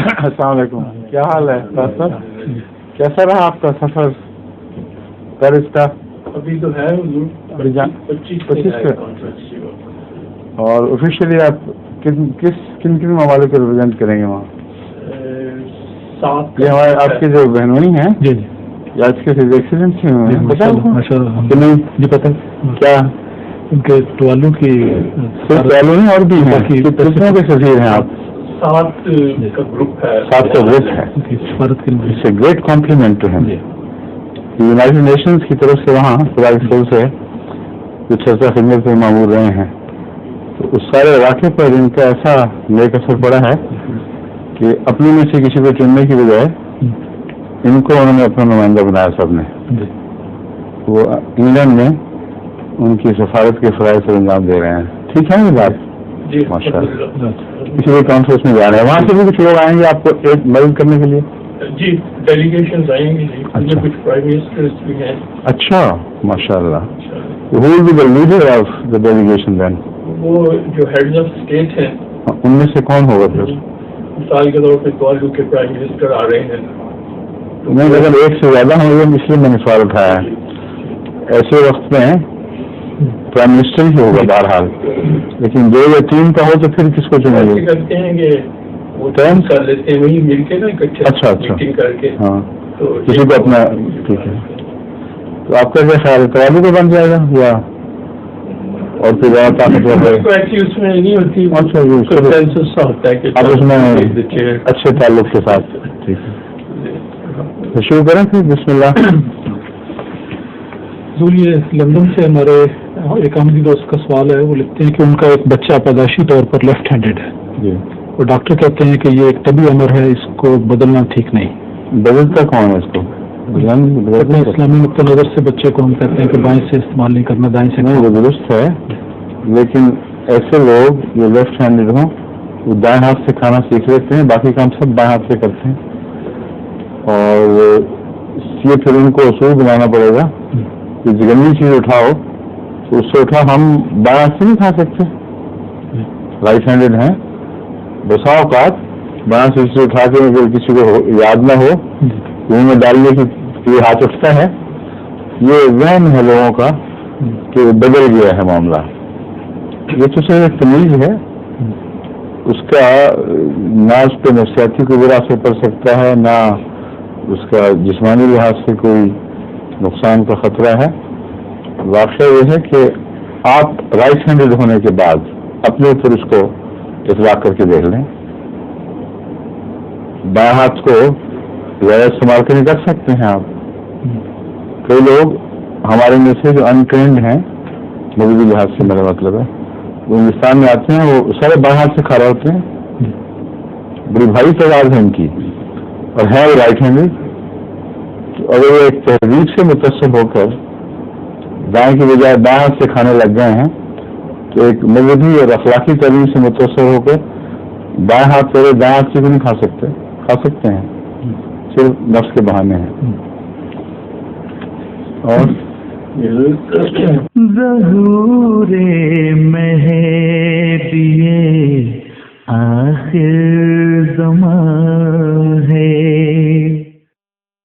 السلام علیکم، کیا حال ہے ڈاکٹر صاحب؟ کیسا رہا آپ کا سفر پیرس کا؟ ابھی تو ہے 25 کا، اور آفیشیلی آپ کن ممالک کو ریپرزینٹ کریں گے وہاں؟ یہ ہمارے آپ کے جو بہنوئی ہیں جی یا اس کے ایکسیڈنٹ ہوئے ہیں نہیں جی پتہ کیا ان کے ٹوالوں کی ٹوالوں نہیں اور بھی ہیں کتنوں کے سفیر ہیں آپ؟ 7 کا گروپ ہے. 7 کا گروپ ہے. It's a great compliment to ہم. یونائیٹڈ نیشنز کی طرف سے وہاں خدا کے فضل سے کچھ ایسا خدمت میں معمول رہے ہیں، تو اس سارے علاقے پر ان کا ایسا نیک اثر پڑا ہے کہ اپنے میں سے کسی کو چننے کی بجائے ان کو انہوں نے اپنا نمائندہ بنایا سب نے. وہ انگلینڈ میں ان کی سفارت کے فرائض سے انجام دے رہے ہیں. ٹھیک ہے یہ بات؟ ماشاء اللہ. کسی بھی کانفرنس میں جا رہے ہیں، وہاں سے بھی کچھ لوگ آئیں گے آپ کو ایک مدد کرنے کے لیے؟ جی ڈیلیگیشنز آئیں گے جی. کچھ پرائم منسٹرز بھی ہیں. اچھا ماشاء اللہ. Who will be the leader of the delegation then? وہ جو ہیڈز آف اسٹیٹ ہیں ان میں سے کون ہوگا پھر؟ مثال کے طور پہ کوالو کے پرائم منسٹر آ رہے ہیں. نہیں اگر ایک سے زیادہ ہوں گے اس لیے میں نے سوال اٹھایا ہے. ایسے وقت میں پرائم منسٹر ہی ہوگا بہرحال، لیکن 2 یا 3 کا ہو تو پھر کس کو چنیں گے؟ کرتے ہیں کہ وہ ٹائم کر لیتے ہیں وہی مل کے نا اکٹھے. اچھا میٹنگ کر کے. ہاں تو کسی کو اپنا ٹھیک ہے. تو آپ کا کیا خیال ہے توالو کو بن جائے گا یا اور پھر زیادہ طاقتور ہے؟ اس میں نہیں ہوتی. اچھا ہوتا ہے کہ اب اس میں اچھے تعلق کے ساتھ. ٹھیک ہے شروع کریں پھر. بسم اللہ. یہ لندن سے ہمارے ایک احمدی دوست کا سوال ہے. وہ لکھتے ہیں کہ ان کا ایک بچہ پیدائشی طور پر لیفٹ ہینڈیڈ ہے. وہ ڈاکٹر کہتے ہیں کہ یہ ایک طبی امر ہے، اس کو بدلنا ٹھیک نہیں. بدلتا کون ہے اس کو؟ اسلامی نقطہ نظر سے بچے کو ہم کہتے ہیں کہ بائیں سے استعمال نہیں کرنا، دائیں سے نہیں. وہ درست ہے، لیکن ایسے لوگ جو لیفٹ ہینڈیڈ ہوں وہ دائیں ہاتھ سے کھانا سیکھ لیتے ہیں، باقی کام سب بائیں ہاتھ سے کرتے ہیں. اور یہ پھر ان کو اصول بنانا پڑے گا کہ گندی چیز اٹھاؤ تو اس سے اٹھا. ہم بائیں ہاتھ سے نہیں کھا سکتے، رائٹ ہینڈیڈ ہیں. بسا اوقات بائیں سے اٹھا کے اگر کسی کو یاد نہ ہو منہ میں ڈالنے کی یہ ہاتھ اٹھتا ہے. یہ ذہن ہے لوگوں کا کہ بدل گیا ہے معاملہ. یہ تو صرف ایک تمیز ہے، اس کا نہ اس پہ نفسیاتی کوئی برا اثر پڑ سکتا ہے، نہ اس کا جسمانی لحاظ سے کوئی نقصان کا خطرہ ہے. واقعہ یہ ہے کہ آپ رائٹ ہینڈیڈ ہونے کے بعد اپنے اوپر اس کو اطلاق کر کے دیکھ لیں. بائیں ہاتھ کو زیادہ استعمال کے نہیں کر سکتے ہیں آپ. کئی لوگ ہمارے میں سے جو انٹرینڈ ہیں مغربی لحاظ سے میرا مطلب ہے، وہ ہندوستان میں آتے ہیں، وہ سارے بائیں ہاتھ سے کھا رہے ہوتے ہیں. بڑی بھاری تعداد ہے ان کی اور ہے وہ رائٹ ہینڈیڈ. اگر وہ ایک تہذیب سے متصل ہو کر دائیں کی بجائے بائیں ہاتھ سے کھانے لگ گئے ہیں تو ایک مذہبی اور اخلاقی تعلیم سے متصل ہو کر بائیں ہاتھ سے دائیں ہاتھ سے بھی نہیں کھا سکتے. کھا سکتے ہیں، صرف نفس کے بہانے ہیں. اور ظہور مہدی آخر زمان